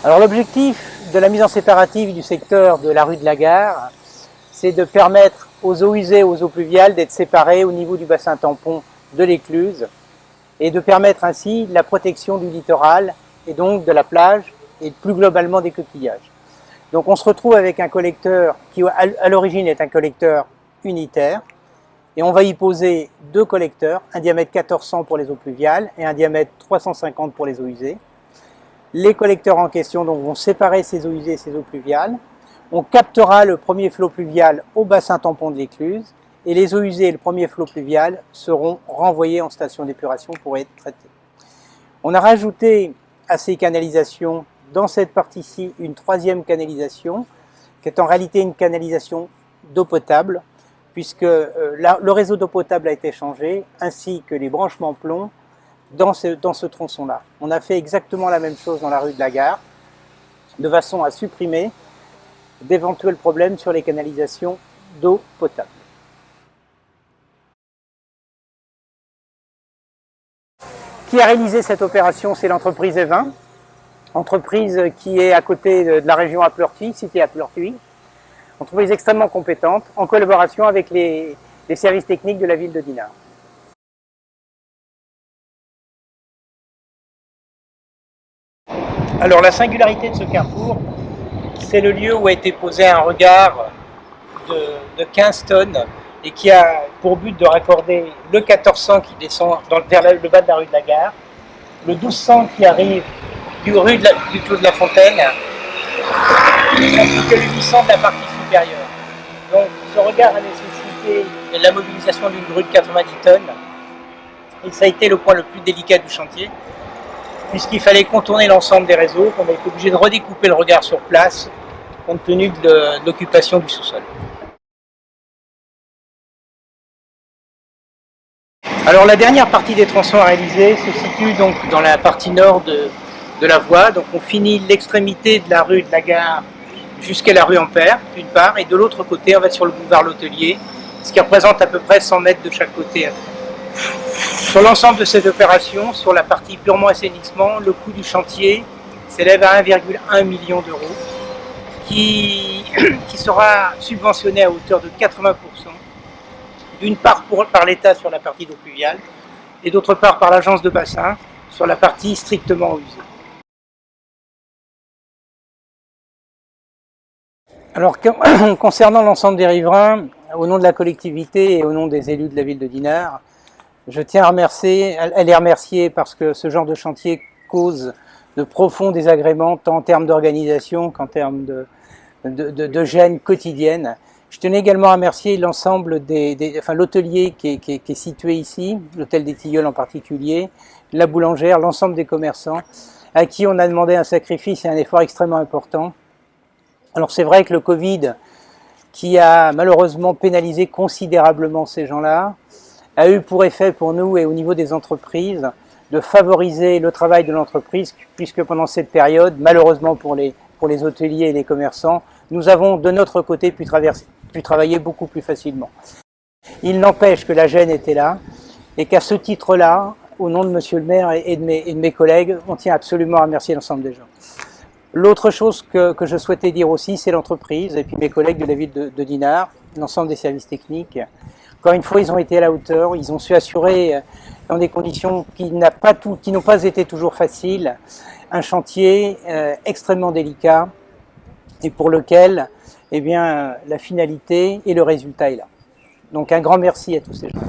Alors l'objectif de la mise en séparative du secteur de la rue de la Gare, c'est de permettre aux eaux usées et aux eaux pluviales d'être séparées au niveau du bassin tampon de l'écluse et de permettre ainsi la protection du littoral et donc de la plage et plus globalement des coquillages. Donc on se retrouve avec un collecteur qui à l'origine est un collecteur unitaire et on va y poser deux collecteurs, un diamètre 1400 pour les eaux pluviales et un diamètre 350 pour les eaux usées. Les collecteurs en question donc, vont séparer ces eaux usées et ces eaux pluviales. On captera le premier flot pluvial au bassin tampon de l'écluse et les eaux usées et le premier flot pluvial seront renvoyés en station d'épuration pour être traités. On a rajouté à ces canalisations, dans cette partie-ci, une troisième canalisation qui est en réalité une canalisation d'eau potable puisque le réseau d'eau potable a été changé ainsi que les branchements plomb dans ce tronçon-là. On a fait exactement la même chose dans la rue de la Gare, de façon à supprimer d'éventuels problèmes sur les canalisations d'eau potable. Qui a réalisé cette opération? C'est l'entreprise Evin, entreprise qui est à côté de la région à Pleurtuis, cité à Pleurtuis. Entreprise extrêmement compétente, en collaboration avec les services techniques de la ville de Dinard. Alors la singularité de ce carrefour, c'est le lieu où a été posé un regard de 15 tonnes et qui a pour but de raccorder le 1400 qui descend vers le bas de la rue de la Gare, le 1200 qui arrive du Clos de la Fontaine, ainsi que le 800 de la partie supérieure. Donc ce regard a nécessité la mobilisation d'une grue de 90 tonnes et ça a été le point le plus délicat du chantier, puisqu'il fallait contourner l'ensemble des réseaux, qu'on a été obligé de redécouper le regard sur place, compte tenu de l'occupation du sous-sol. Alors la dernière partie des tronçons à réaliser se situe donc dans la partie nord de la voie. Donc on finit l'extrémité de la rue de la Gare jusqu'à la rue Ampère, d'une part, et de l'autre côté on va sur le boulevard L'Hôtelier, ce qui représente à peu près 100 mètres de chaque côté. Sur l'ensemble de cette opération, sur la partie purement assainissement, le coût du chantier s'élève à 1,1 million d'euros, qui sera subventionné à hauteur de 80%, d'une part par l'État sur la partie d'eau pluviale, et d'autre part par l'agence de bassin sur la partie strictement eau usée. Alors concernant l'ensemble des riverains, au nom de la collectivité et au nom des élus de la ville de Dinard, je tiens à les remercier parce que ce genre de chantier cause de profonds désagréments, tant en termes d'organisation qu'en termes de gêne quotidienne. Je tenais également à remercier l'ensemble l'hôtelier qui est situé ici, l'hôtel des Tilleuls en particulier, la boulangère, l'ensemble des commerçants, à qui on a demandé un sacrifice et un effort extrêmement important. Alors c'est vrai que le Covid, qui a malheureusement pénalisé considérablement ces gens-là, a eu pour effet pour nous et au niveau des entreprises de favoriser le travail de l'entreprise, puisque pendant cette période, malheureusement pour les hôteliers et les commerçants, nous avons de notre côté pu travailler beaucoup plus facilement. Il n'empêche que la gêne était là et qu'à ce titre-là, au nom de Monsieur le maire et de mes collègues, on tient absolument à remercier l'ensemble des gens. L'autre chose que je souhaitais dire aussi, c'est l'entreprise et puis mes collègues de la ville de Dinard, l'ensemble des services techniques. Encore une fois, ils ont été à la hauteur, ils ont su assurer dans des conditions qui n'ont pas été toujours faciles, un chantier extrêmement délicat et pour lequel eh bien, la finalité et le résultat est là. Donc un grand merci à tous ces gens.